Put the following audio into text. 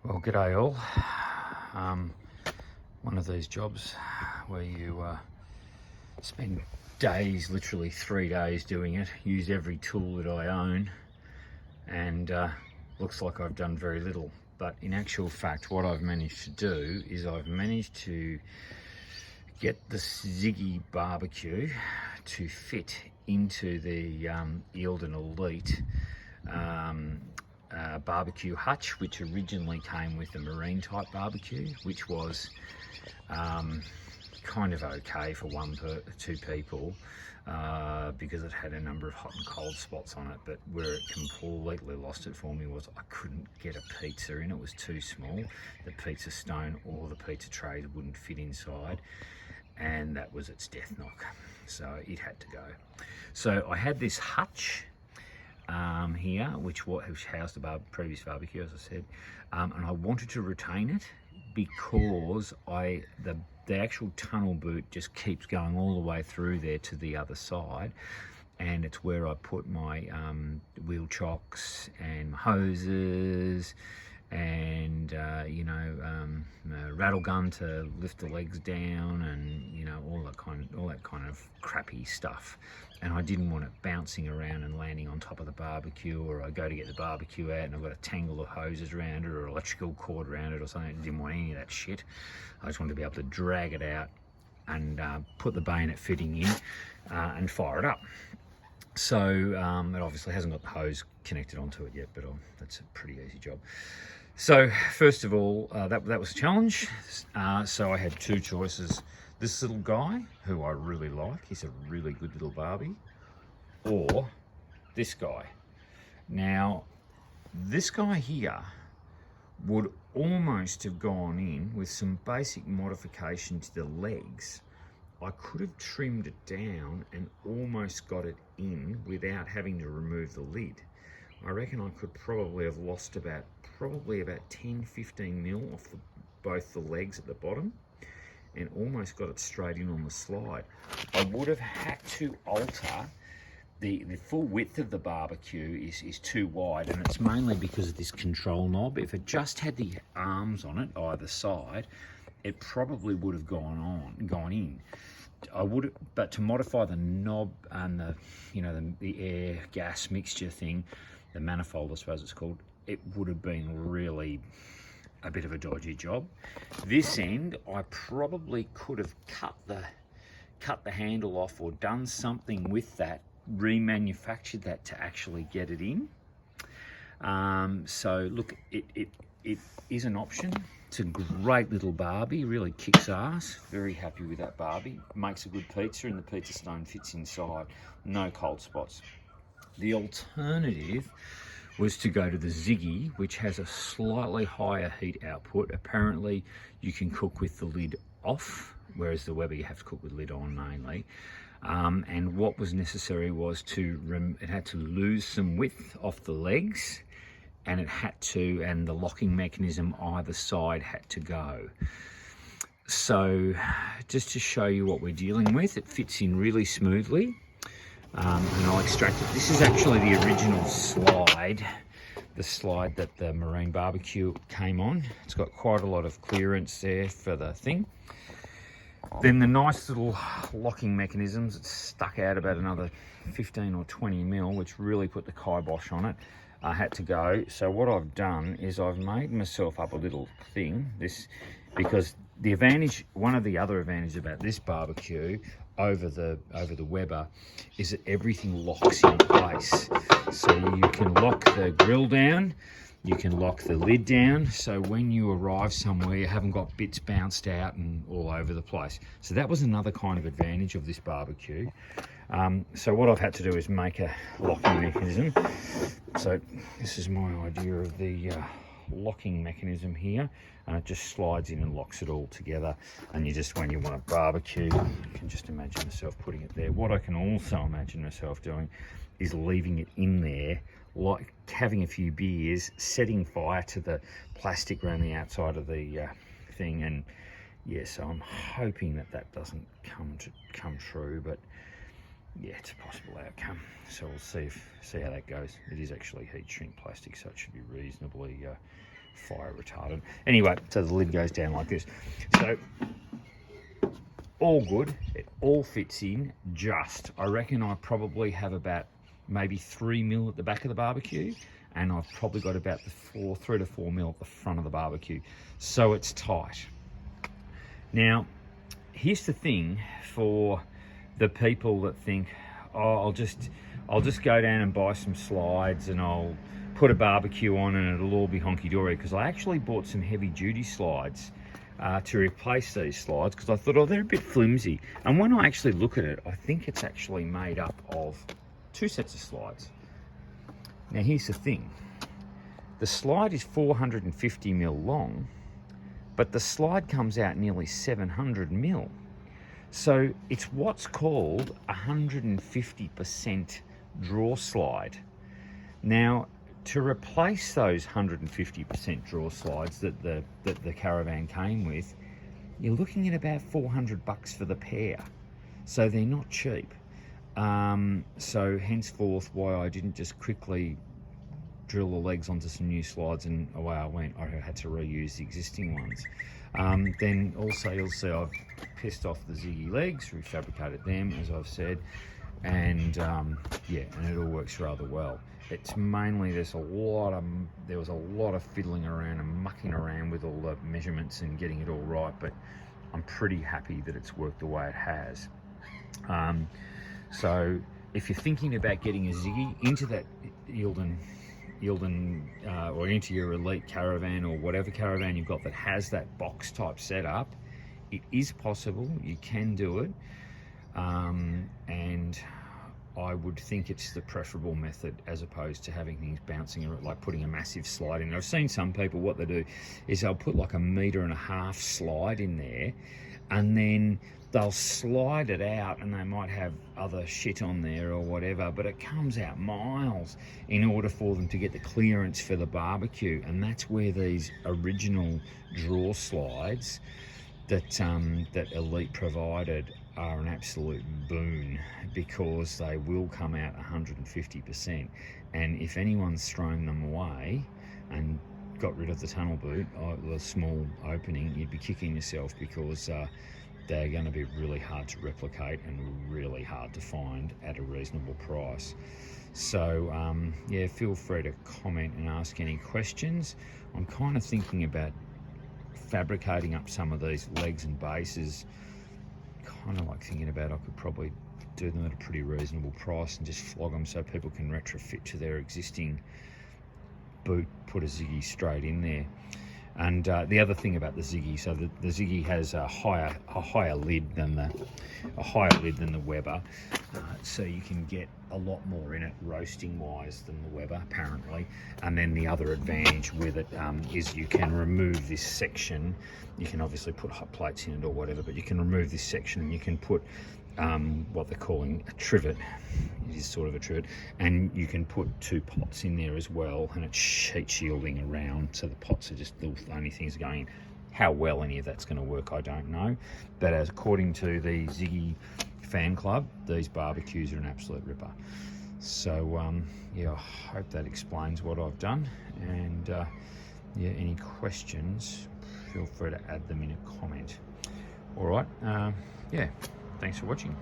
Well, g'day all. One of these jobs where you spend days, literally 3 days doing it, use every tool that I own, and looks like I've done very little. But in actual fact, what I've managed to do is I've managed to get the Ziggy BBQ to fit into the Eildon Elite barbecue hutch, which originally came with the marine type barbecue, which was kind of okay for two people because it had a number of hot and cold spots on it. But where it completely lost it for me was I couldn't get a pizza in. It was too small. The pizza stone or the pizza trays wouldn't fit inside, and that was its death knock. So it had to go. So I had this hutch here, which housed the previous barbecue, as I said, and I wanted to retain it because the actual tunnel boot just keeps going all the way through there to the other side, and it's where I put my wheel chocks and my hoses and rattle gun to lift the legs down, and all that kind of crappy stuff. And I didn't want it bouncing around and landing on top of the barbecue, or I go to get the barbecue out and I've got a tangle of hoses around it or electrical cord around it or something. I didn't want any of that shit. I just wanted to be able to drag it out and put the bayonet fitting in and fire it up. So it obviously hasn't got the hose connected onto it yet, but that's a pretty easy job. So first of all, that was a challenge. So I had two choices. This little guy, who I really like, he's a really good little Barbie, or this guy. Now, this guy here would almost have gone in with some basic modification to the legs. I could have trimmed it down and almost got it in without having to remove the lid. I reckon I could probably have lost about 10-15 mil off both the legs at the bottom, and almost got it straight in on the slide. I would have had to alter the full width of the barbecue is too wide, and it's mainly because of this control knob. If it just had the arms on it either side, it probably would have gone in. But to modify the knob and the air gas mixture thing, the manifold I suppose it's called, it would have been really a bit of a dodgy job. This end, I probably could have cut the handle off or done something with that, remanufactured that to actually get it in. So look, it is an option. It's a great little Barbie, really kicks ass. Very happy with that Barbie. Makes a good pizza, and the pizza stone fits inside. No cold spots. The alternative was to go to the Ziggy, which has a slightly higher heat output. Apparently you can cook with the lid off, whereas the Weber you have to cook with lid on mainly. And what was necessary was it had to lose some width off the legs, and and the locking mechanism either side had to go. So just to show you what we're dealing with, it fits in really smoothly. And I'll extract it. This is actually the original slide, the slide that the marine barbecue came on. It's got quite a lot of clearance there for the thing. Then the nice little locking mechanisms, it's stuck out about another 15 or 20 mil, which really put the kibosh on it. I had to go. So what I've done is I've made myself up a little thing, because one of the other advantages about this barbecue over the Weber is that everything locks in place. So you can lock the grill down, you can lock the lid down, so when you arrive somewhere you haven't got bits bounced out and all over the place. So that was another kind of advantage of this barbecue. So what I've had to do is make a locking mechanism. So this is my idea of the locking mechanism here, and it just slides in and locks it all together. And when you want a barbecue, you can just imagine yourself putting it there. What I can also imagine myself doing is leaving it in there, like having a few beers, setting fire to the plastic around the outside of the thing. And yeah, so I'm hoping that doesn't come true, but yeah, it's a possible outcome. So we'll see how that goes. It is actually heat shrink plastic, so it should be reasonably fire retardant. Anyway, so the lid goes down like this. So all good, it all fits in. Just, I reckon I probably have about maybe 3 mil at the back of the barbecue, and I've probably got about 3 to 4 mil at the front of the barbecue. So it's tight. Now, here's the thing for the people that think, oh, I'll just go down and buy some slides and I'll put a barbecue on and it'll all be honky-dory, because I actually bought some heavy-duty slides to replace these slides, because I thought, oh, they're a bit flimsy. And when I actually look at it, I think it's actually made up of 2 sets of slides. Now, here's the thing. The slide is 450 mil long, but the slide comes out nearly 700 mil. So it's what's called 150% draw slide. Now, to replace those 150% draw slides that the Caravan came with, you're looking at about $400 for the pair. So they're not cheap. So henceforth, why I didn't just quickly drill the legs onto some new slides and away I went. I had to reuse the existing ones. Then also you'll see I've pissed off the Ziggy legs, refabricated them, as I've said, and yeah, and it all works rather well. It's mainly there was a lot of fiddling around and mucking around with all the measurements and getting it all right, but I'm pretty happy that it's worked the way it has. So if you're thinking about getting a Ziggy into that Eildon or into your Elite Caravan or whatever caravan you've got that has that box type setup, it is possible. You can do it, and I would think it's the preferable method as opposed to having things bouncing around, like putting a massive slide in. I've seen some people, what they do is they'll put like 1.5 meter slide in there, and then they'll slide it out, and they might have other shit on there or whatever, but it comes out miles in order for them to get the clearance for the barbecue. And that's where these original draw slides that Elite provided are an absolute boon, because they will come out 150%. And if anyone's thrown them away and got rid of the tunnel boot, or the small opening, you'd be kicking yourself, because they're going to be really hard to replicate and really hard to find at a reasonable price. So yeah, feel free to comment and ask any questions. I'm kind of thinking about fabricating up some of these legs and bases, kind of like thinking about I could probably do them at a pretty reasonable price and just flog them so people can retrofit to their existing boot, put a Ziggy straight in there. And the other thing about the Ziggy, so the Ziggy has a higher lid than the Weber, so you can get a lot more in it roasting wise than the Weber, apparently. And then the other advantage with it is you can remove this section. You can obviously put hot plates in it or whatever, but you can remove this section and you can put what they're calling a trivet. It is sort of a trivet, and you can put 2 pots in there as well, and it's heat shielding around, so the pots are just the only things going in. How well any of that's going to work, I don't know, but as according to the Ziggy fan club, these barbecues are an absolute ripper. So yeah, I hope that explains what I've done, and yeah, any questions, feel free to add them in a comment. All right, yeah, thanks for watching.